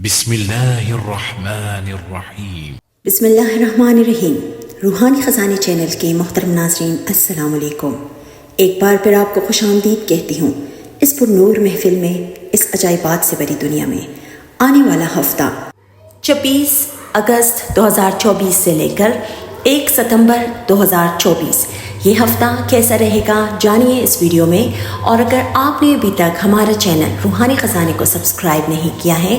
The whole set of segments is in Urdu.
بسم اللہ الرحمن الرحیم۔ بسم اللہ الرحمن الرحیم۔ روحانی خزانے چینل کے محترم ناظرین السلام علیکم۔ ایک بار پھر آپ کو خوش آمدید کہتی ہوں اس پر نور محفل میں، اس عجائبات سے بری دنیا میں۔ آنے والا ہفتہ 26 اگست 2024 سے لے کر 1 ستمبر 2024، یہ ہفتہ کیسا رہے گا جانیے اس ویڈیو میں۔ اور اگر آپ نے ابھی تک ہمارا چینل روحانی خزانے کو سبسکرائب نہیں کیا ہے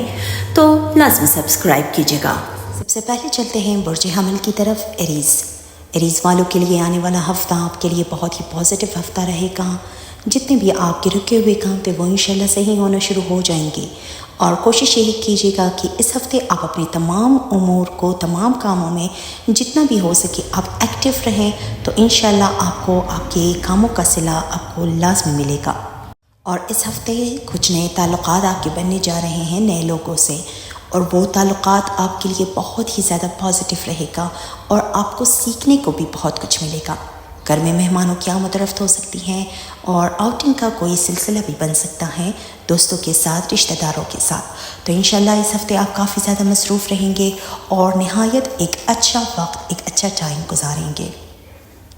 تو لازم سبسکرائب کیجیے گا۔ سب سے پہلے چلتے ہیں برج حمل کی طرف۔ ایریز والوں کے لیے آنے والا ہفتہ آپ کے لیے بہت ہی پازیٹیو ہفتہ رہے گا۔ جتنے بھی آپ کے رکے ہوئے کام تھے وہ انشاءاللہ صحیح ہونا شروع ہو جائیں گے، اور کوشش یہی کیجیے گا کہ اس ہفتے آپ اپنے تمام امور کو، تمام کاموں میں جتنا بھی ہو سکے آپ ایکٹیو رہیں، تو انشاءاللہ آپ کو آپ کے کاموں کا صلہ آپ کو لازمی ملے گا۔ اور اس ہفتے کچھ نئے تعلقات آپ کے بننے جا رہے ہیں نئے لوگوں سے، اور وہ تعلقات آپ کے لیے بہت ہی زیادہ پازیٹیو رہے گا، اور آپ کو سیکھنے کو بھی بہت کچھ ملے گا۔ گھر میں مہمانوں کی آمد و رفت ہو سکتی ہیں، اور آؤٹنگ کا کوئی سلسلہ بھی بن سکتا ہے دوستوں کے ساتھ، رشتہ داروں کے ساتھ۔ تو انشاءاللہ اس ہفتے آپ کافی زیادہ مصروف رہیں گے اور نہایت ایک اچھا وقت، ایک اچھا ٹائم گزاریں گے۔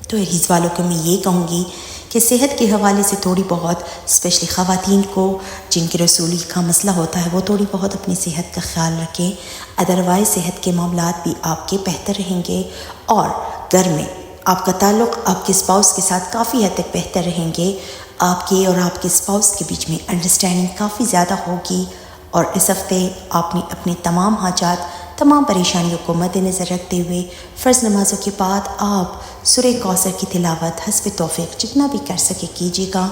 تو ایریز والوں کو میں یہ کہوں گی کہ صحت کے حوالے سے تھوڑی بہت، اسپیشلی خواتین کو جن کے رسولی کا مسئلہ ہوتا ہے، وہ تھوڑی بہت اپنی صحت کا خیال رکھیں۔ ادروائز صحت کے معاملات بھی آپ کے بہتر رہیں گے، اور گھر میں آپ کا تعلق آپ کے اسپاؤس کے ساتھ کافی حد تک بہتر رہیں گے۔ آپ کے اور آپ کے اسپاؤس کے بیچ میں انڈرسٹینڈنگ کافی زیادہ ہوگی، اور اس ہفتے آپ نے اپنے تمام حاجات، تمام پریشانیوں کو مد نظر رکھتے ہوئے فرض نمازوں کے بعد آپ سورہ کوثر کی تلاوت حسب توفیق جتنا بھی کر سکے کیجیے گا،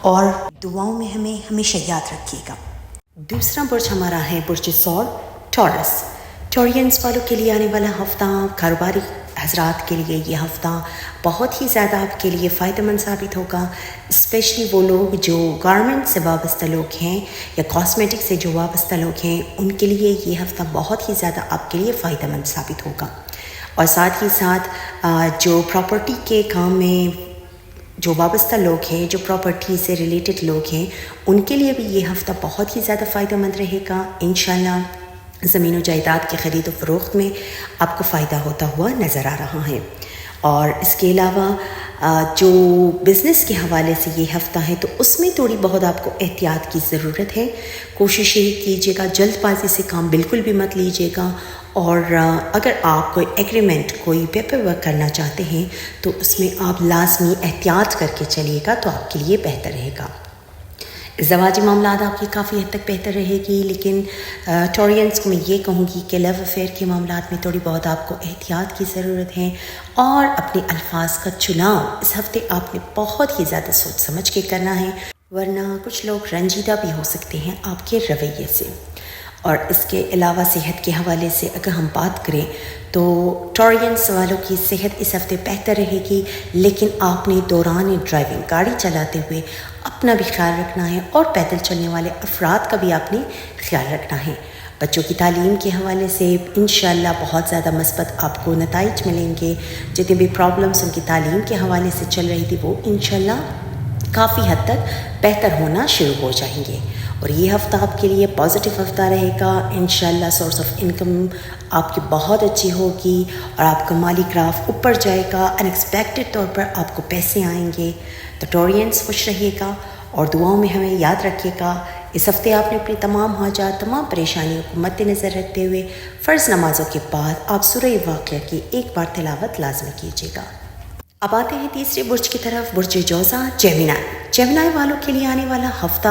اور دعاؤں میں ہمیں ہمیشہ یاد رکھیے گا۔ دوسرا برج ہمارا ہے برج ثور، ٹورینس والوں کے لیے آنے والا ہفتہ، کاروباری حضرات کے لیے یہ ہفتہ بہت ہی زیادہ آپ کے لیے فائدہ مند ثابت ہوگا۔ اسپیشلی وہ لوگ جو گارمنٹ سے وابستہ لوگ ہیں یا کاسمیٹک سے جو وابستہ لوگ ہیں، ان کے لیے یہ ہفتہ بہت ہی زیادہ آپ کے لیے فائدہ مند ثابت ہوگا۔ اور ساتھ ہی ساتھ جو پراپرٹی کے کام میں جو وابستہ لوگ ہیں، جو پراپرٹی سے ریلیٹڈ لوگ ہیں، ان کے لیے بھی یہ ہفتہ بہت ہی زیادہ فائدہ مند رہے گا۔ انشاءاللہ زمین و جائیداد کی خرید و فروخت میں آپ کو فائدہ ہوتا ہوا نظر آ رہا ہے۔ اور اس کے علاوہ جو بزنس کے حوالے سے یہ ہفتہ ہے تو اس میں تھوڑی بہت آپ کو احتیاط کی ضرورت ہے۔ کوشش یہی کیجیے گا، جلد بازی سے کام بالکل بھی مت لیجیے گا، اور اگر آپ کوئی ایگریمنٹ، کوئی پیپر ورک کرنا چاہتے ہیں تو اس میں آپ لازمی احتیاط کر کے چلیے گا، تو آپ کے لیے بہتر رہے گا۔ زواجی معاملات آپ کی کافی حد تک بہتر رہے گی، لیکن ٹورینس کو میں یہ کہوں گی کہ لو افیئر کے معاملات میں تھوڑی بہت آپ کو احتیاط کی ضرورت ہے، اور اپنے الفاظ کا چناؤ اس ہفتے آپ نے بہت ہی زیادہ سوچ سمجھ کے کرنا ہے، ورنہ کچھ لوگ رنجیدہ بھی ہو سکتے ہیں آپ کے رویے سے۔ اور اس کے علاوہ صحت کے حوالے سے اگر ہم بات کریں تو ٹورینس والوں کی صحت اس ہفتے بہتر رہے گی، لیکن آپ نے دوران ڈرائیونگ، گاڑی چلاتے ہوئے اپنا بھی خیال رکھنا ہے، اور پیدل چلنے والے افراد کا بھی آپ نے خیال رکھنا ہے۔ بچوں کی تعلیم کے حوالے سے انشاءاللہ بہت زیادہ مثبت آپ کو نتائج ملیں گے۔ جتنے بھی پرابلمس ان کی تعلیم کے حوالے سے چل رہی تھی وہ انشاءاللہ کافی حد تک بہتر ہونا شروع ہو جائیں گے، اور یہ ہفتہ آپ کے لیے پازیٹیو ہفتہ رہے گا۔ انشاءاللہ سورس آف انکم آپ کی بہت اچھی ہوگی، اور آپ کا مالی گراف اوپر جائے گا، ان ایکسپیکٹڈ طور پر آپ کو پیسے آئیں گے۔ تو ٹورینس خوش رہیے گا، اور دعاؤں میں ہمیں یاد رکھیے گا۔ اس ہفتے آپ نے اپنی تمام حاجات، تمام پریشانیوں کو مد نظر رکھتے ہوئے فرض نمازوں کے بعد آپ سورہ واقعہ کی ایک بار تلاوت لازمی کیجیے گا۔ اب آتے ہیں تیسرے برج کی طرف، برج جوزا، جیمنائی والوں کے لیے آنے والا ہفتہ،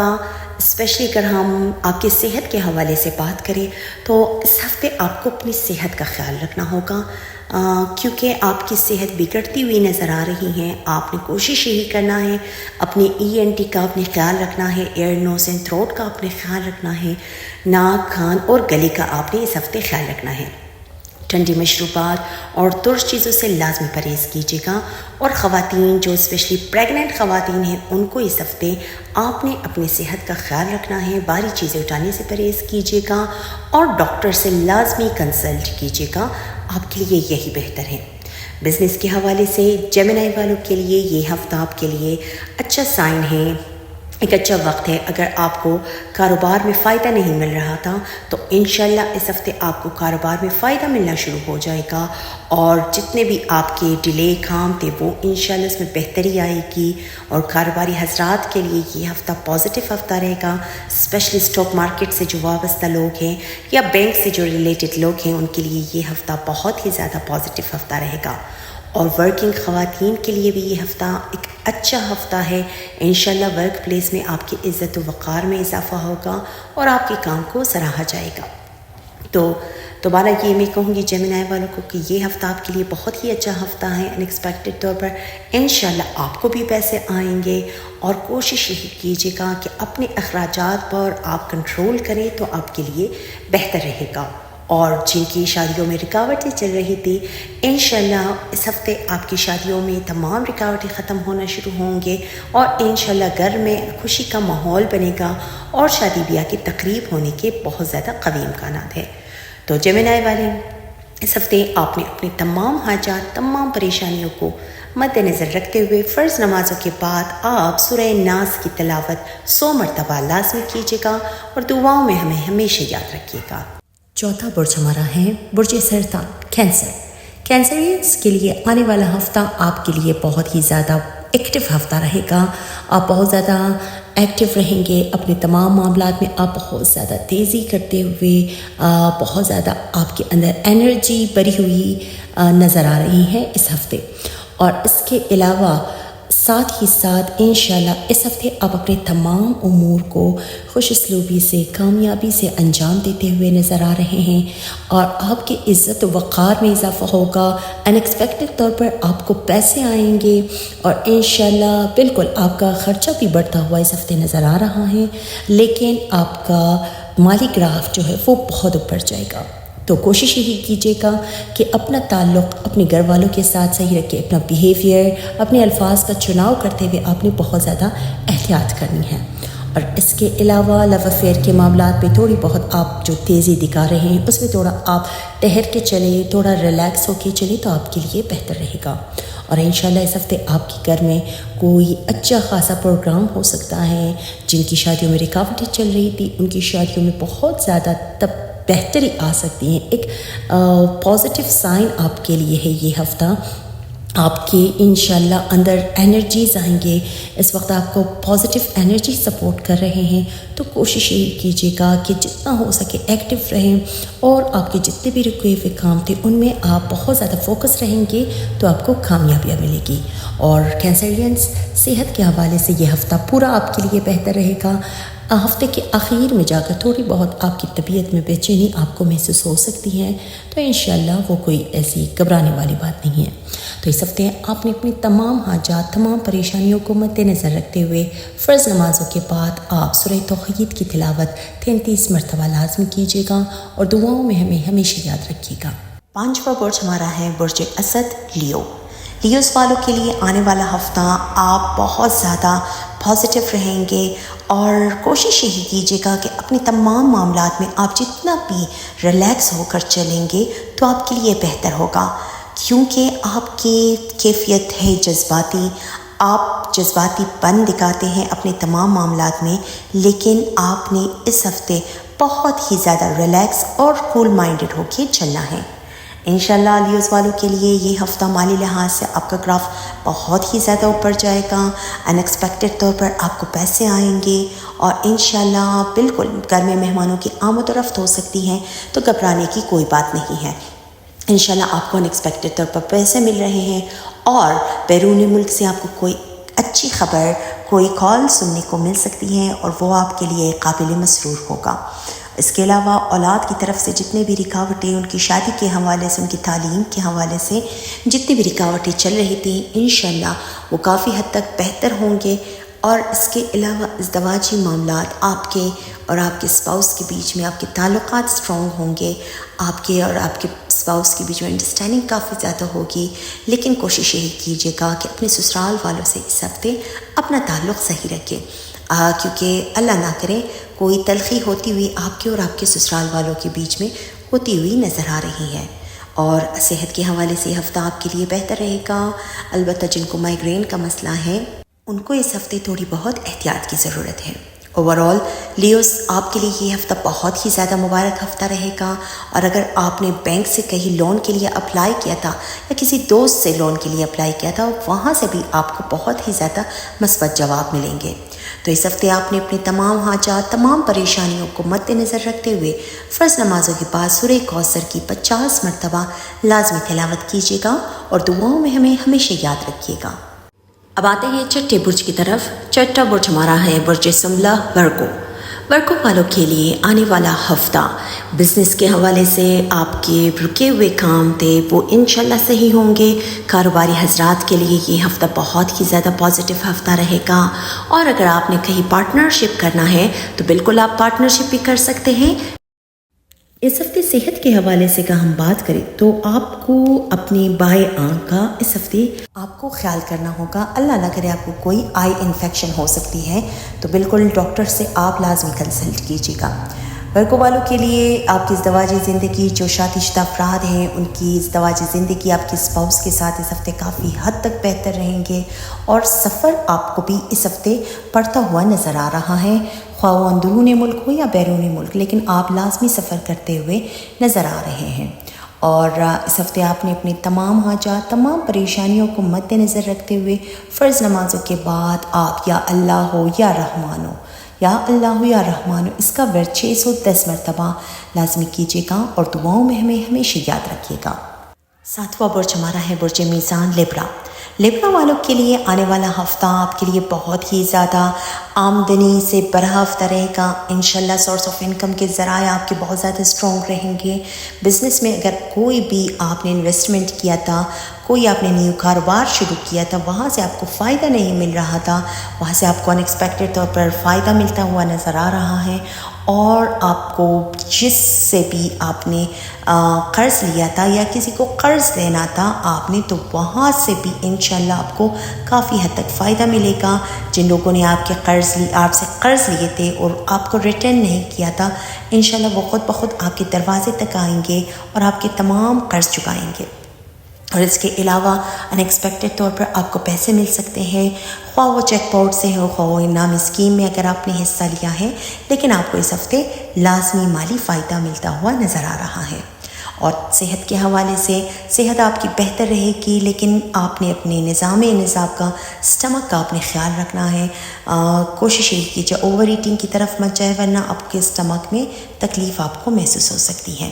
اسپیشلی اگر ہم آپ کی صحت کے حوالے سے بات کریں تو اس ہفتے آپ کو اپنی صحت کا خیال رکھنا ہوگا، کیونکہ آپ کی صحت بگڑتی ہوئی نظر آ رہی ہے۔ آپ نے کوشش یہی کرنا ہے، اپنے ENT کا اپنے خیال رکھنا ہے، ایئر، نوز اینڈ تھروٹ کا اپنے خیال رکھنا ہے، ناک، کان اور گلے کا آپ نے اس ہفتے خیال رکھنا ہے۔ ٹھنڈی مشروبات اور ترش چیزوں سے لازمی پرہیز کیجیے گا، اور خواتین جو اسپیشلی پریگننٹ خواتین ہیں ان کو اس ہفتے آپ نے اپنی صحت کا خیال رکھنا ہے، بھاری چیزیں اٹھانے سے پرہیز کیجیے گا، اور ڈاکٹر سے لازمی کنسلٹ کیجیے گا، آپ کے لیے یہی بہتر ہے۔ بزنس کے حوالے سے جیمنائی والوں کے لیے یہ ہفتہ آپ کے لیے اچھا سائن ہے۔ ایک اچھا وقت ہے. اگر آپ کو کاروبار میں فائدہ نہیں مل رہا تھا تو انشاءاللہ اس ہفتے آپ کو کاروبار میں فائدہ ملنا شروع ہو جائے گا، اور جتنے بھی آپ کے ڈیلے کام تھے وہ انشاءاللہ اس میں بہتری آئے گی. اور کاروباری حضرات کے لیے یہ ہفتہ پازیٹیو ہفتہ رہے گا، اسپیشلی اسٹاک مارکیٹ سے جو وابستہ لوگ ہیں یا بینک سے جو ریلیٹڈ لوگ ہیں ان کے لیے یہ ہفتہ بہت ہی زیادہ پازیٹیو ہفتہ رہے گا. اور ورکنگ خواتین کے لیے بھی یہ ہفتہ ایک اچھا ہفتہ ہے. انشاءاللہ ورک پلیس میں آپ کی عزت و وقار میں اضافہ ہوگا اور آپ کے کام کو سراہا جائے گا. تو دوبارہ یہ میں کہوں گی جیمنائی والوں کو کہ یہ ہفتہ آپ کے لیے بہت ہی اچھا ہفتہ ہے. انیکسپیکٹڈ طور پر انشاءاللہ آپ کو بھی پیسے آئیں گے، اور کوشش یہی کیجیے گا کہ اپنے اخراجات پر آپ کنٹرول کریں تو آپ کے لیے بہتر رہے گا. اور جن کی شادیوں میں رکاوٹیں چل رہی تھی انشاءاللہ اس ہفتے آپ کی شادیوں میں تمام رکاوٹیں ختم ہونا شروع ہوں گے، اور انشاءاللہ گھر میں خوشی کا ماحول بنے گا اور شادی بیاہ کی تقریب ہونے کے بہت زیادہ قوی امکانات ہیں. تو جیمنائی والے اس ہفتے آپ نے اپنی تمام حاجات، تمام پریشانیوں کو مد نظر رکھتے ہوئے فرض نمازوں کے بعد آپ سورہ ناس کی تلاوت 100 مرتبہ لازمی کیجیے گا، اور دعاؤں میں ہمیں ہمیشہ یاد رکھیے گا. چوتھا برج ہمارا ہے برج سرطان، کینسر. کینسریئنس کے لیے آنے والا ہفتہ آپ کے لیے بہت ہی زیادہ ایکٹیو ہفتہ رہے گا. آپ بہت زیادہ ایکٹیو رہیں گے اپنے تمام معاملات میں. آپ بہت زیادہ تیزی کرتے ہوئے بہت زیادہ آپ کے اندر انرجی بری ہوئی نظر آ رہی ہے اس ہفتے. اور اس کے علاوہ ساتھ ہی ساتھ انشاءاللہ اس ہفتے آپ اپنے تمام امور کو خوش اسلوبی سے، کامیابی سے انجام دیتے ہوئے نظر آ رہے ہیں، اور آپ کی عزت و وقار میں اضافہ ہوگا. انیکسپیکٹڈ طور پر آپ کو پیسے آئیں گے، اور انشاءاللہ بالکل آپ کا خرچہ بھی بڑھتا ہوا اس ہفتے نظر آ رہا ہے، لیکن آپ کا مالی گراف جو ہے وہ بہت اوپر جائے گا. تو کوشش یہی کیجیے گا کہ اپنا تعلق اپنے گھر والوں کے ساتھ صحیح رکھے. اپنا بیہیویئر، اپنے الفاظ کا چناؤ کرتے ہوئے آپ نے بہت زیادہ احتیاط کرنی ہے. اور اس کے علاوہ لو افیئر کے معاملات میں تھوڑی بہت آپ جو تیزی دکھا رہے ہیں اس میں تھوڑا آپ ٹہر کے چلیں، تھوڑا ریلیکس ہو کے چلیں تو آپ کے لیے بہتر رہے گا. اور انشاءاللہ اس ہفتے آپ کے گھر میں کوئی اچھا خاصا پروگرام ہو سکتا ہے. جن کی شادیوں میں رکاوٹیں چل رہی تھی ان کی شادیوں میں بہت زیادہ بہتری آ سکتی ہیں. ایک پازیٹیو سائن آپ کے لیے ہے یہ ہفتہ. آپ کے انشاءاللہ اندر انرجیز آئیں گے. اس وقت آپ کو پازیٹیو انرجی سپورٹ کر رہے ہیں، تو کوشش یہ کیجیے گا کہ جتنا ہو سکے ایکٹیو رہیں، اور آپ کے جتنے بھی رکے ہوئے کام تھے ان میں آپ بہت زیادہ فوکس رہیں گے تو آپ کو کامیابیاں ملے گی. اور کینسرینس صحت کے حوالے سے یہ ہفتہ پورا آپ کے لیے بہتر رہے گا. ہفتے کے آخر میں جا کر تھوڑی بہت آپ کی طبیعت میں بے چینی آپ کو محسوس ہو سکتی ہے، تو انشاءاللہ وہ کوئی ایسی گھبرانے والی بات نہیں ہے. تو اس ہفتے آپ نے اپنی تمام حاجات، تمام پریشانیوں کو مد نظر رکھتے ہوئے فرض نمازوں کے بعد آپ سورہ توحید کی تلاوت 33 مرتبہ لازمی کیجیے گا، اور دعاؤں میں ہمیں ہمیشہ یاد رکھیے گا. پانچواں برج ہمارا ہے برج اسد، لیو. لیوز والوں کے لیے آنے والا ہفتہ آپ بہت زیادہ پازیٹیو رہیں گے، اور کوشش یہی کیجیے گا کہ اپنے تمام معاملات میں آپ جتنا بھی ریلیکس ہو کر چلیں گے تو آپ کے لیے بہتر ہوگا. کیونکہ آپ کی کیفیت ہے جذباتی، آپ جذباتی پن دکھاتے ہیں اپنے تمام معاملات میں، لیکن آپ نے اس ہفتے بہت ہی زیادہ ریلیکس اور کول مائنڈڈ ہو کے چلنا ہے. انشاءاللہ لیوز والوں کے لیے یہ ہفتہ مالی لحاظ سے آپ کا گراف بہت ہی زیادہ اوپر جائے گا. انیکسپیکٹڈ طور پر آپ کو پیسے آئیں گے، اور انشاءاللہ بالکل گھر میں مہمانوں کی آمد و رفت ہو سکتی ہے، تو گھبرانے کی کوئی بات نہیں ہے. انشاءاللہ آپ کو انیکسپیکٹڈ طور پر پیسے مل رہے ہیں، اور بیرون ملک سے آپ کو کوئی اچھی خبر، کوئی کال سننے کو مل سکتی ہے، اور وہ آپ کے لیے قابل مسرور ہوگا. اس کے علاوہ اولاد کی طرف سے جتنے بھی رکاوٹیں، ان کی شادی کے حوالے سے، ان کی تعلیم کے حوالے سے جتنی بھی رکاوٹیں چل رہی تھیں انشاءاللہ وہ کافی حد تک بہتر ہوں گے. اور اس کے علاوہ ازدواجی معاملات آپ کے اور آپ کے اسپاؤس کے بیچ میں، آپ کے تعلقات اسٹرانگ ہوں گے. آپ کے اور آپ کے اسپاؤس کے بیچ میں انڈرسٹینڈنگ کافی زیادہ ہوگی. لیکن کوشش یہی کیجیے گا کہ اپنے سسرال والوں سے اس ہفتے اپنا تعلق صحیح رکھیں، کیونکہ اللہ نہ کرے کوئی تلخی ہوتی ہوئی آپ کے اور آپ کے سسرال والوں کے بیچ میں ہوتی ہوئی نظر آ رہی ہے. اور صحت کے حوالے سے یہ ہفتہ آپ کے لیے بہتر رہے گا. البتہ جن کو مائیگرین کا مسئلہ ہے ان کو اس ہفتے تھوڑی بہت احتیاط کی ضرورت ہے۔ اوورآل لیوز، آپ کے لیے یہ ہفتہ بہت ہی زیادہ مبارک ہفتہ رہے گا، اور اگر آپ نے بینک سے کہیں لون کے لیے اپلائی کیا تھا یا کسی دوست سے لون کے لیے اپلائی کیا تھا، وہاں سے بھی آپ کو بہت ہی زیادہ مثبت جواب ملیں گے۔ تو اس ہفتے آپ نے اپنی تمام حاجات، تمام پریشانیوں کو مد نظر رکھتے ہوئے فرض نمازوں کے بعد سورہ کوثر کی 50 مرتبہ لازمی تلاوت کیجیے گا اور دعاؤں میں ہمیں ہمیشہ یاد رکھیے گا۔ اب آتے ہیں چھٹے برج کی طرف۔ چھٹا برج ہمارا ہے برج سنبلہ، ورگو۔ ورگو والوں کے لیے آنے والا ہفتہ بزنس کے حوالے سے آپ کے رکے ہوئے کام تھے وہ انشاءاللہ صحیح ہوں گے۔ کاروباری حضرات کے لیے یہ ہفتہ بہت ہی زیادہ پازیٹیو ہفتہ رہے گا، اور اگر آپ نے کہیں پارٹنرشپ کرنا ہے تو بالکل آپ پارٹنرشپ بھی کر سکتے ہیں۔ اس ہفتے صحت کے حوالے سے اگر ہم بات کریں تو آپ کو اپنی بائیں آنکھ کا اس ہفتے آپ کو خیال کرنا ہوگا۔ اللہ نہ کرے آپ کو کوئی آئی انفیکشن ہو سکتی ہے، تو بالکل ڈاکٹر سے آپ لازمی کنسلٹ کیجیے گا۔ ورگو والوں کے لیے آپ کی ازدواجی زندگی، جو شادی شدہ افراد ہیں ان کی ازدواجی زندگی آپ کے اسپاؤس کے ساتھ اس ہفتے کافی حد تک بہتر رہیں گے، اور سفر آپ کو بھی اس ہفتے بڑھتا ہوا نظر آ رہا ہے، خواہ وہ اندرون ملک ہو یا بیرون ملک، لیکن آپ لازمی سفر کرتے ہوئے نظر آ رہے ہیں۔ اور اس ہفتے آپ نے اپنی تمام حاجات، تمام پریشانیوں کو مد نظر رکھتے ہوئے فرض نمازوں کے بعد آپ یا اللہ ہو یا رحمان ہو، یا اللہ ہو یا رحمان ہو، اس کا ورد 610 مرتبہ لازمی کیجیے گا اور دعاؤں میں ہمیں ہمیشہ یاد رکھیے گا۔ ساتواں برج ہمارا ہے برج میزان، لیبرا۔ لیبرا والوں کے لیے آنے والا ہفتہ آپ کے لیے بہت ہی زیادہ آمدنی سے بھرا ہفتہ رہے گا۔ انشاءاللہ سورس آف انکم کے ذرائع آپ کے بہت زیادہ اسٹرانگ رہیں گے۔ بزنس میں اگر کوئی بھی آپ نے انویسٹمنٹ کیا تھا، کوئی آپ نے نیو کاروبار شروع کیا تھا، وہاں سے آپ کو فائدہ نہیں مل رہا تھا، وہاں سے آپ کو ان ایکسپیکٹڈ طور پر فائدہ ملتا ہوا نظر آ رہا ہے، اور آپ کو جس سے بھی آپ نے قرض لیا تھا یا کسی کو قرض لینا تھا آپ نے، تو وہاں سے بھی انشاءاللہ آپ کو کافی حد تک فائدہ ملے گا۔ جن لوگوں نے آپ سے قرض لیے تھے اور آپ کو ریٹرن نہیں کیا تھا، انشاءاللہ وہ خود بخود آپ کے دروازے تک آئیں گے اور آپ کے تمام قرض چکائیں گے۔ اور اس کے علاوہ ان ایکسپیکٹڈ طور پر آپ کو پیسے مل سکتے ہیں، خواہ وہ چیک باؤنڈ سے ہو، خواہ وہ انعامی اسکیم میں اگر آپ نے حصہ لیا ہے، لیکن آپ کو اس ہفتے لازمی مالی فائدہ ملتا ہوا نظر آ رہا ہے۔ اور صحت کے حوالے سے صحت آپ کی بہتر رہے گی، لیکن آپ نے اپنے نظام کا، اسٹمک کا اپنے خیال رکھنا ہے۔ کوشش یہ کیجیے اوور ایٹنگ کی طرف مت جائے، ورنہ آپ کے اسٹمک میں تکلیف آپ کو محسوس ہو سکتی ہے۔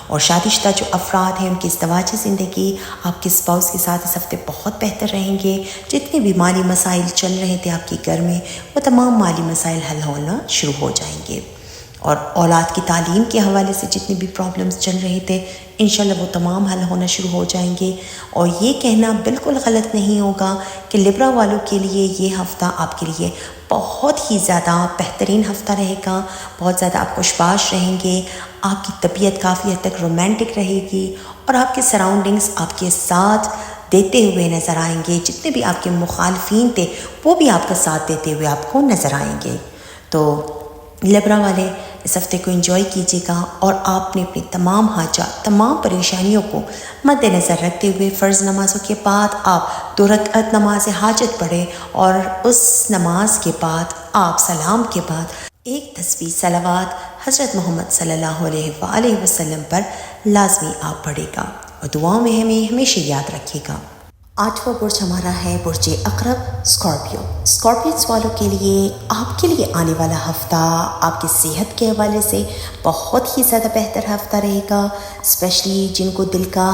اور شادی شدہ جو افراد ہیں ان کی ازدواجی زندگی آپ کے اسپاؤس کے ساتھ اس ہفتے بہت بہتر رہیں گے۔ جتنے بھی مالی مسائل چل رہے تھے آپ کے گھر میں، وہ تمام مالی مسائل حل ہونا شروع ہو جائیں گے۔ اور اولاد کی تعلیم کے حوالے سے جتنے بھی پرابلمز چل رہے تھے، انشاءاللہ وہ تمام حل ہونا شروع ہو جائیں گے۔ اور یہ کہنا بالکل غلط نہیں ہوگا کہ لیبرا والوں کے لیے یہ ہفتہ آپ کے لیے بہت ہی زیادہ بہترین ہفتہ رہے گا، بہت زیادہ آپ خوشباش رہیں گے، آپ کی طبیعت کافی حد تک رومانٹک رہے گی، اور آپ کے سراؤنڈنگز آپ کے ساتھ دیتے ہوئے نظر آئیں گے۔ جتنے بھی آپ کے مخالفین تھے وہ بھی آپ کا ساتھ دیتے ہوئے آپ کو نظر آئیں گے۔ تو لیبرا والے اس ہفتے کو انجوائے کیجیے گا، اور آپ نے اپنی تمام حاجات، تمام پریشانیوں کو مد نظر رکھتے ہوئے فرض نمازوں کے بعد آپ 2 رکعت نماز حاجت پڑھیں، اور اس نماز کے بعد آپ سلام کے بعد ایک تسبیح صلوات حضرت محمد صلی اللہ علیہ وآلہ وسلم پر لازمی آپ پڑھے گا، اور دعاؤں میں ہمیں ہمیشہ یاد رکھے گا۔ 8واں برج ہمارا ہے برج عقرب، اسکارپیو۔ اسکارپیوز والوں کے لیے آپ کے لیے آنے والا ہفتہ آپ کی صحت کے حوالے سے بہت ہی زیادہ بہتر ہفتہ رہے گا، اسپیشلی جن کو دل کا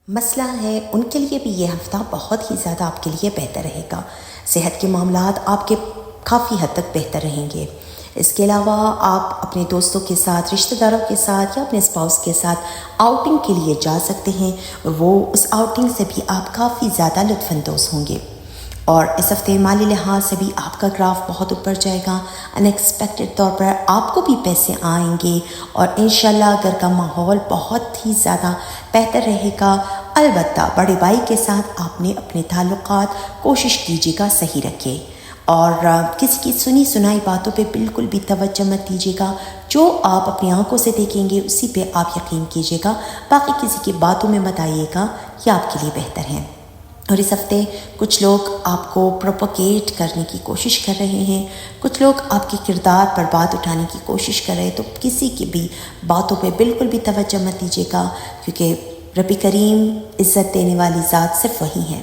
مسئلہ ہے ان کے لیے بھی یہ ہفتہ بہت ہی زیادہ آپ کے لیے بہتر رہے گا۔ صحت کے معاملات آپ کے کافی حد تک بہتر رہیں گے۔ اس کے علاوہ آپ اپنے دوستوں کے ساتھ، رشتہ داروں کے ساتھ یا اپنے اسپاؤس کے ساتھ آؤٹنگ کے لیے جا سکتے ہیں، وہ اس آؤٹنگ سے بھی آپ کافی زیادہ لطف اندوز ہوں گے۔ اور اس ہفتے مالی لحاظ سے بھی آپ کا گراف بہت اوپر جائے گا، ان ایکسپیکٹڈ طور پر آپ کو بھی پیسے آئیں گے، اور انشاءاللہ گھر کا ماحول بہت ہی زیادہ بہتر رہے گا۔ البتہ بڑے بھائی کے ساتھ آپ نے اپنے تعلقات کوشش کیجیے گا صحیح رکھے، اور کسی کی سنی سنائی باتوں پہ بالکل بھی توجہ مت دیجیے گا۔ جو آپ اپنی آنکھوں سے دیکھیں گے اسی پہ آپ یقین کیجیے گا، باقی کسی کی باتوں میں مت آئیے گا، یہ آپ کے لیے بہتر ہے۔ اور اس ہفتے کچھ لوگ آپ کو پروپوگیٹ کرنے کی کوشش کر رہے ہیں، کچھ لوگ آپ کے کردار پر بات اٹھانے کی کوشش کر رہے ہیں، تو کسی کی بھی باتوں پہ بالکل بھی توجہ مت دیجیے گا، کیونکہ رب کریم عزت دینے والی ذات صرف وہی ہے،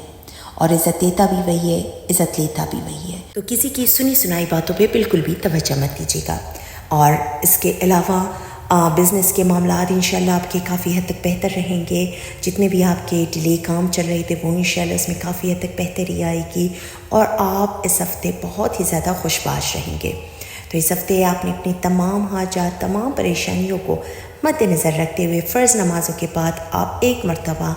اور عزت دیتا بھی وہی ہے، عزت لیتا بھی وہی ہے۔ تو کسی کی سنی سنائی باتوں پہ بالکل بھی توجہ مت دیجیے گا۔ اور اس کے علاوہ بزنس کے معاملات انشاءاللہ آپ کے کافی حد تک بہتر رہیں گے، جتنے بھی آپ کے ڈیلے کام چل رہے تھے وہ انشاءاللہ اس میں کافی حد تک بہتری آئے گی، اور آپ اس ہفتے بہت ہی زیادہ خوش باش رہیں گے۔ تو اس ہفتے آپ نے اپنی تمام حاجات، تمام پریشانیوں کو مد نظر رکھتے ہوئے فرض نمازوں کے بعد آپ ایک مرتبہ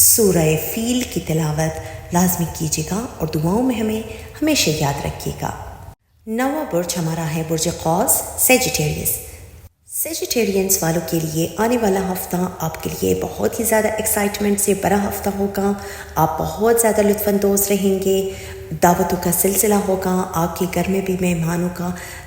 سورہ فیل کی تلاوت لازمی کیجیے گا، اور دعاؤں میں ہمیں ہمیشہ یاد رکھیے گا۔ 9واں برج ہمارا ہے برج قوس، سیجیٹیریس۔ سیجیٹیرینس والوں کے لیے آنے والا ہفتہ آپ کے لیے بہت ہی زیادہ ایکسائٹمنٹ سے بڑا ہفتہ ہوگا۔ آپ بہت زیادہ لطف اندوز رہیں گے، دعوتوں کا سلسلہ ہوگا، آپ کے گھر میں بھی مہمانوں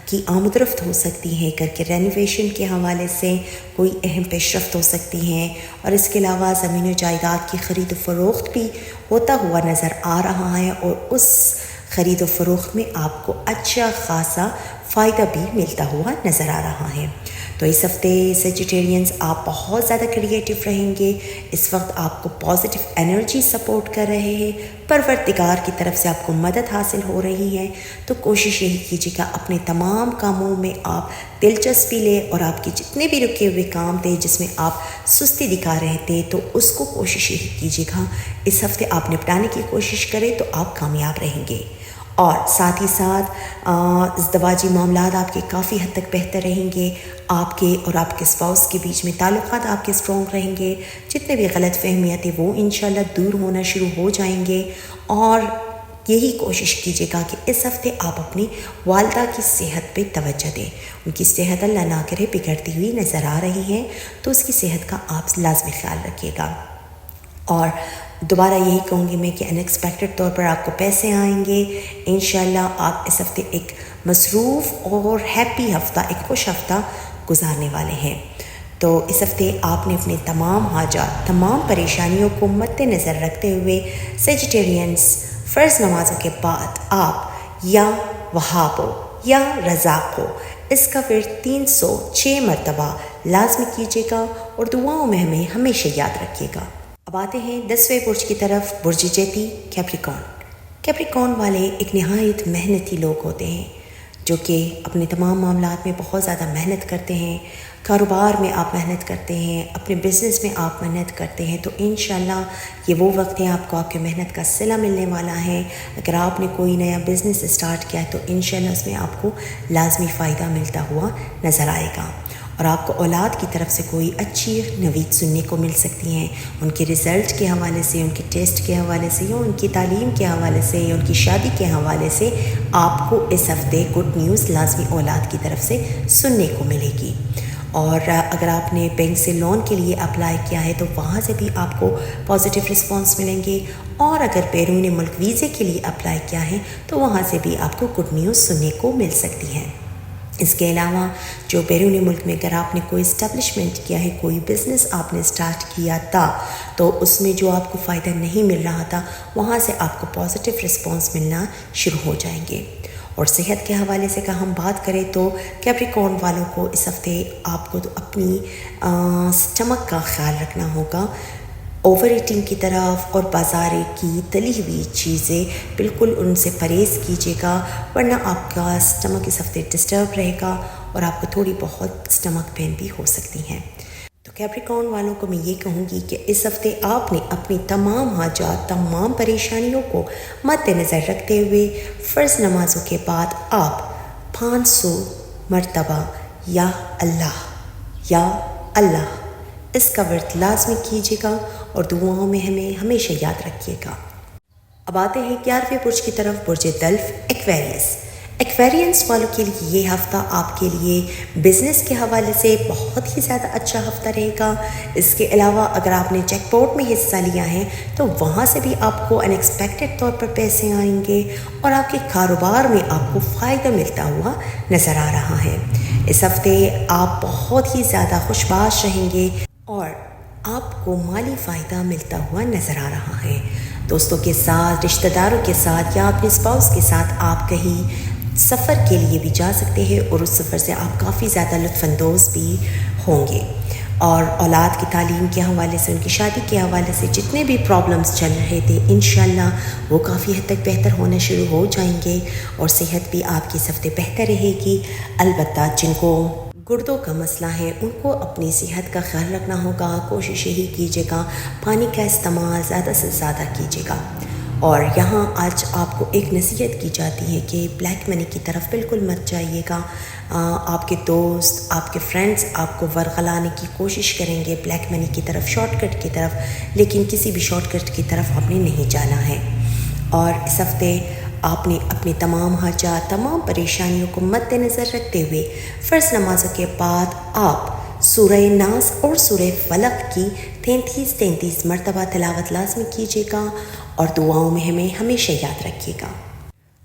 کی آمد و رفت ہو سکتی ہے، گھر کے رینوویشن کے حوالے سے کوئی اہم پیش رفت ہو سکتی ہیں، اور اس کے علاوہ زمین و جائیداد کی خرید و فروخت بھی ہوتا ہوا نظر آ رہا ہے، اور اس خرید و فروخت میں آپ کو اچھا خاصا فائدہ بھی ملتا ہوا نظر آ رہا ہے۔ تو اس ہفتے سیجیٹیرینز آپ بہت زیادہ کریٹیو رہیں گے، اس وقت آپ کو پازیٹیو انرجی سپورٹ کر رہے ہیں، پروردگار کی طرف سے آپ کو مدد حاصل ہو رہی ہے، تو کوشش یہی کیجیے گا اپنے تمام کاموں میں آپ دلچسپی لیں، اور آپ کے جتنے بھی رکے ہوئے کام تھے جس میں آپ سستی دکھا رہے تھے تو اس کو کوشش یہی کیجیے گا اس ہفتے آپ نپٹانے کی کوشش کریں، تو آپ کامیاب رہیں گے۔ اور ساتھ ہی ساتھ ازدواجی معاملات آپ کے کافی حد تک بہتر رہیں گے، آپ کے اور آپ کے اسپاؤس کے بیچ میں تعلقات آپ کے اسٹرانگ رہیں گے، جتنے بھی غلط فہمیاں تھیں وہ انشاءاللہ دور ہونا شروع ہو جائیں گے، اور یہی کوشش کیجیے گا کہ اس ہفتے آپ اپنی والدہ کی صحت پہ توجہ دیں۔ ان کی صحت اللہ نہ کرے بگڑتی ہوئی نظر آ رہی ہے، تو اس کی صحت کا آپ لازمی خیال رکھیے گا۔ اور دوبارہ یہی کہوں گی میں کہ ان ایکسپیکٹڈ طور پر آپ کو پیسے آئیں گے انشاءاللہ۔ آپ اس ہفتے ایک مصروف اور ہیپی ہفتہ، ایک خوش ہفتہ گزارنے والے ہیں۔ تو اس ہفتے آپ نے اپنے تمام حاجات، تمام پریشانیوں کو مد نظر رکھتے ہوئے سیجیٹیرینس فرض نمازوں کے بعد آپ یا وہاب ہو یا رزاق ہو، اس کا ورد 306 مرتبہ لازمی کیجیے گا، اور دعاؤں میں ہمیں ہمیشہ یاد رکھیے گا۔ اب آتے ہیں 10ویں برج کی طرف، برج جیتی، کیپریکارن۔ کیپریکارن والے ایک نہایت محنتی لوگ ہوتے ہیں، جو کہ اپنے تمام معاملات میں بہت زیادہ محنت کرتے ہیں، کاروبار میں آپ محنت کرتے ہیں، اپنے بزنس میں آپ محنت کرتے ہیں، تو انشاءاللہ یہ وہ وقت ہے آپ کو آپ کی محنت کا صلہ ملنے والا ہے۔ اگر آپ نے کوئی نیا بزنس اسٹارٹ کیا ہے تو انشاءاللہ اس میں آپ کو لازمی فائدہ ملتا ہوا نظر آئے گا، اور آپ کو اولاد کی طرف سے کوئی اچھی نوید سننے کو مل سکتی ہیں، ان کے رزلٹ کے حوالے سے، ان کے ٹیسٹ کے حوالے سے، یا ان کی تعلیم کے حوالے سے، یا ان کی شادی کے حوالے سے آپ کو اس ہفتے گڈ نیوز لازمی اولاد کی طرف سے سننے کو ملے گی۔ اور اگر آپ نے بینک سے لون کے لیے اپلائی کیا ہے تو وہاں سے بھی آپ کو پازیٹیو رسپانس ملیں گے، اور اگر بیرون ملک ویزے کے لیے اپلائی کیا ہے تو وہاں سے بھی آپ کو گڈ نیوز سننے کو مل سکتی ہے۔ اس کے علاوہ جو بیرون ملک میں اگر آپ نے کوئی اسٹیبلشمنٹ کیا ہے، کوئی بزنس آپ نے اسٹارٹ کیا تھا، تو اس میں جو آپ کو فائدہ نہیں مل رہا تھا وہاں سے آپ کو پازیٹیو رسپانس ملنا شروع ہو جائیں گے۔ اور صحت کے حوالے سے اگر ہم بات کریں تو کیپریکارن والوں کو اس ہفتے آپ کو تو اپنی اسٹمک کا خیال رکھنا ہوگا، اوور ایٹنگ کی طرف اور بازار کی تلی ہوئی چیزیں بالکل ان سے پرہیز کیجیے گا، ورنہ آپ کا اسٹمک اس ہفتے ڈسٹرب رہے گا اور آپ کو تھوڑی بہت اسٹمک پین بھی ہو سکتی ہیں۔ تو کیپریکارن والوں کو میں یہ کہوں گی کہ اس ہفتے آپ نے اپنی تمام حاجات، تمام پریشانیوں کو مد نظر رکھتے ہوئے فرض نمازوں کے بعد آپ 500 مرتبہ یا اللہ اس کا ورد لازمی کیجیے گا، اور دعاؤں میں ہمیں ہمیشہ یاد رکھیے گا۔ اب آتے ہیں 11ویں برج کی طرف، برج دلف، ایکویرینس والوں کے لیے یہ ہفتہ آپ کے لیے بزنس کے حوالے سے بہت ہی زیادہ اچھا ہفتہ رہے گا۔ اس کے علاوہ اگر آپ نے جیک پاٹ میں حصہ لیا ہے تو وہاں سے بھی آپ کو ان ایکسپیکٹڈ طور پر پیسے آئیں گے، اور آپ کے کاروبار میں آپ کو فائدہ ملتا ہوا نظر آ رہا ہے۔ اس ہفتے آپ بہت ہی زیادہ خوش باش رہیں گے، اور آپ کو مالی فائدہ ملتا ہوا نظر آ رہا ہے۔ دوستوں کے ساتھ، رشتہ داروں کے ساتھ یا اپنے اسپاؤس کے ساتھ آپ کہیں سفر کے لیے بھی جا سکتے ہیں اور اس سفر سے آپ کافی زیادہ لطف اندوز بھی ہوں گے۔ اور اولاد کی تعلیم کے حوالے سے، ان کی شادی کے حوالے سے جتنے بھی پرابلمز چل رہے تھے انشاءاللہ وہ کافی حد تک بہتر ہونا شروع ہو جائیں گے اور صحت بھی آپ کی اس ہفتے بہتر رہے گی۔ البتہ جن کو گردوں کا مسئلہ ہے ان کو اپنی صحت کا خیال رکھنا ہوگا۔ کوشش یہی کیجیے گا پانی کا استعمال زیادہ سے زیادہ کیجیے گا۔ اور یہاں آج آپ کو ایک نصیحت کی جاتی ہے کہ بلیک منی کی طرف بالکل مت جائیے گا۔ آپ کے دوست، آپ کے فرینڈز آپ کو ورغلانے کی کوشش کریں گے بلیک منی کی طرف، شارٹ کٹ کی طرف، لیکن کسی بھی شارٹ کٹ کی طرف آپ نے نہیں جانا ہے۔ اور اس ہفتے آپ نے اپنی تمام حاجات، تمام پریشانیوں کو مد نظر رکھتے ہوئے فرض نمازوں کے بعد آپ سورہ ناس اور سورہ فلق کی 33 مرتبہ تلاوت لازمی کیجیے گا اور دعاؤں میں ہمیں ہمیشہ یاد رکھیے گا۔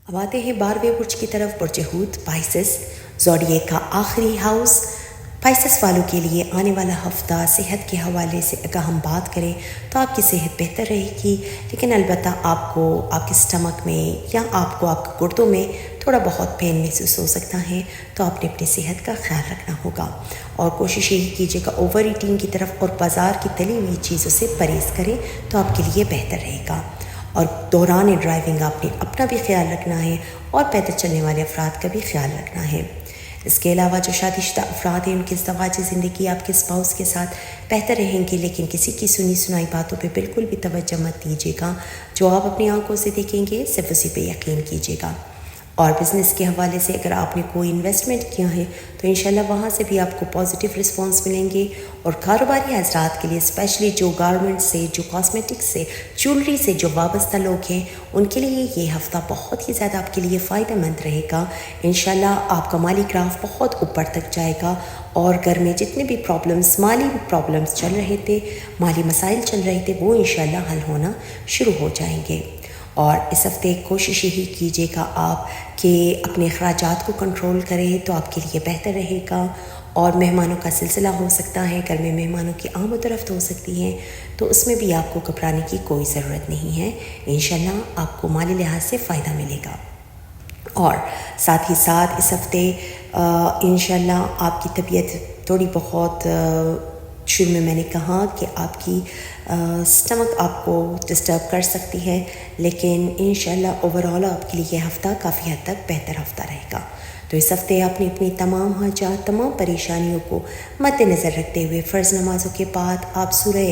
اب آتے ہیں 12ویں برج کی طرف، برج حوت پائسس، زوڈیک کا آخری ہاؤس۔ پائسس والوں کے لیے آنے والا ہفتہ صحت کے حوالے سے اگر ہم بات کریں تو آپ کی صحت بہتر رہے گی، لیکن البتہ آپ کو آپ کے اسٹمک میں یا آپ کو آپ کے گردوں میں تھوڑا بہت پین محسوس ہو سکتا ہے، تو آپ نے اپنی صحت کا خیال رکھنا ہوگا اور کوشش یہی کیجیے گا اوور ایٹنگ کی طرف اور بازار کی تلی ہوئی چیزوں سے پرہیز کریں تو آپ کے لیے بہتر رہے گا۔ اور دوران ڈرائیونگ آپ نے اپنا بھی خیال رکھنا ہے اور پیدل چلنے والے افراد کا بھی خیال رکھنا ہے۔ اس کے علاوہ جو شادی شدہ افراد ہیں ان کی ازدواجی زندگی آپ کے اسپاؤس کے ساتھ بہتر رہیں گی، لیکن کسی کی سنی سنائی باتوں پہ بالکل بھی توجہ مت دیجیے گا۔ جو آپ اپنی آنکھوں سے دیکھیں گے صرف اسی پہ یقین کیجیے گا۔ اور بزنس کے حوالے سے اگر آپ نے کوئی انویسٹمنٹ کیا ہے تو انشاءاللہ وہاں سے بھی آپ کو پازیٹیو رسپانس ملیں گے۔ اور کاروباری حضرات کے لیے اسپیشلی جو گارمنٹ سے، جو کاسمیٹکس سے، جولری سے جو وابستہ لوگ ہیں ان کے لیے یہ ہفتہ بہت ہی زیادہ آپ کے لیے فائدہ مند رہے گا۔ انشاءاللہ آپ کا مالی گراف بہت اوپر تک جائے گا اور گھر میں جتنے بھی مالی پرابلمس چل رہے تھے، مالی مسائل چل رہے تھے، وہ انشاءاللہ حل ہونا شروع ہو جائیں گے۔ اور اس ہفتے کوشش یہی کیجیے گا آپ کہ اپنے اخراجات کو کنٹرول کریں تو آپ کے لیے بہتر رہے گا۔ اور مہمانوں کا سلسلہ ہو سکتا ہے، گھر میں مہمانوں کی آمد و رفت ہو سکتی ہے، تو اس میں بھی آپ کو گھبرانے کی کوئی ضرورت نہیں ہے۔ انشاءاللہ آپ کو مالی لحاظ سے فائدہ ملے گا۔ اور ساتھ ہی ساتھ اس ہفتے انشاءاللہ آپ کی طبیعت تھوڑی بہت، شروع میں نے کہا کہ آپ کی سٹمک آپ کو ڈسٹرب کر سکتی ہے، لیکن انشاءاللہ اوورآل آپ کے لیے یہ ہفتہ کافی حد تک بہتر ہفتہ رہے گا۔ تو اس ہفتے آپ نے اپنی تمام حاجات، تمام پریشانیوں کو مد نظر رکھتے ہوئے فرض نمازوں کے بعد آپ سورہ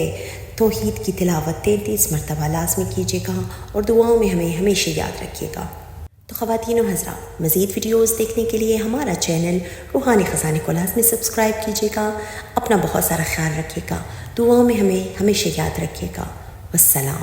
توحید کی تلاوت 33 مرتبہ لازمی کیجیے گا اور دعاؤں میں ہمیں ہمیشہ یاد رکھیے گا۔ تو خواتین و حضرات، مزید ویڈیوز دیکھنے کے لیے ہمارا چینل روحانی خزانے کو لازمی سبسکرائب کیجیے گا۔ اپنا بہت سارا خیال رکھیے گا، دعاؤں میں ہمیں ہمیشہ یاد رکھیے گا۔ والسلام۔